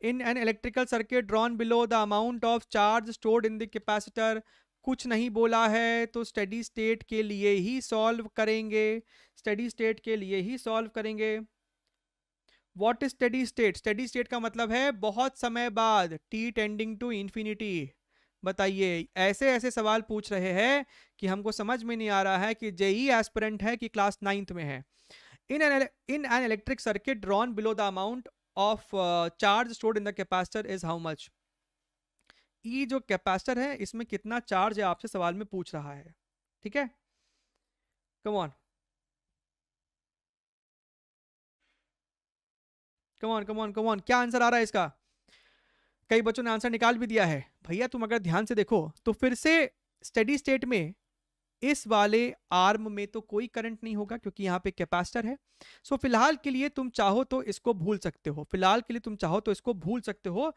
In an electrical circuit drawn below the amount of charge stored in the capacitor, कुछ नहीं बोला है तो स्टेडी स्टेट के लिए ही सॉल्व करेंगे, स्टेडी स्टेट के लिए ही सॉल्व करेंगे। What is steady state? Steady state का मतलब है बहुत समय बाद, टी टेंडिंग टू इंफिनिटी। बताइए, ऐसे ऐसे सवाल पूछ रहे हैं कि हमको समझ में नहीं आ रहा है कि जेई एस्पिरेंट है कि क्लास 9th में है। In an electric circuit drawn below the amount of charge stored in the capacitor is how much. ई जो कैपेसिटर है इसमें कितना चार्ज है आपसे सवाल में पूछ रहा है। ठीक है, come on come on come on come on, क्या आंसर आ रहा है इसका? कई बच्चों ने आंसर निकाल भी दिया है। भैया तुम अगर ध्यान से देखो तो फिर से स्टेडी स्टेट में इस वाले आर्म में तो कोई करंट नहीं होगा क्योंकि यहाँ पे कैपेसिटर है। सो फिलहाल के लिए तुम चाहो तो इसको भूल सकते हो, फिलहाल के लिए तुम चाहो तो इसको भूल सकते हो।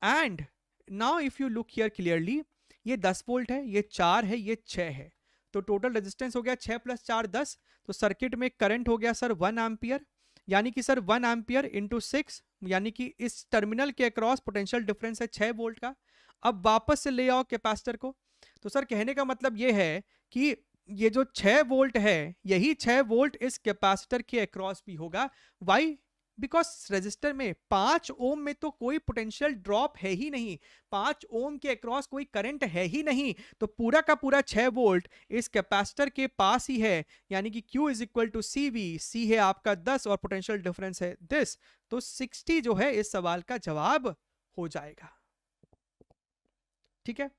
And now if you look here clearly, ये 10 वोल्ट है, ये 4 है, ये 6 है, तो टोटल रेजिस्टेंस हो गया 6 + 4 10। तो सर्किट में करंट हो गया सर 1 एम्पियर, यानी कि सर 1 एम्पियर इंटू 6, यानी कि इस टर्मिनल के अक्रॉस पोटेंशियल डिफरेंस है 6 वोल्ट का। अब वापस से ले आओ कैपेसिटर को। तो सर कहने का मतलब ये है कि ये जो 6 वोल्ट है यही 6 वोल्ट इस कैपेसिटर के अक्रॉस भी होगा। वाई? बिकॉज रेजिस्टर में 5 ओम में तो कोई पोटेंशियल ड्रॉप है ही नहीं, 5 ओम के अक्रॉस कोई करंट है ही नहीं, तो पूरा का पूरा 6 वोल्ट इस कैपेसिटर के पास ही है, यानी कि Q is equal to C V, C है आपका 10 और पोटेंशियल डिफरेंस है दिस, तो 60 जो है इस सवाल का जवाब हो जाएगा। ठीक है।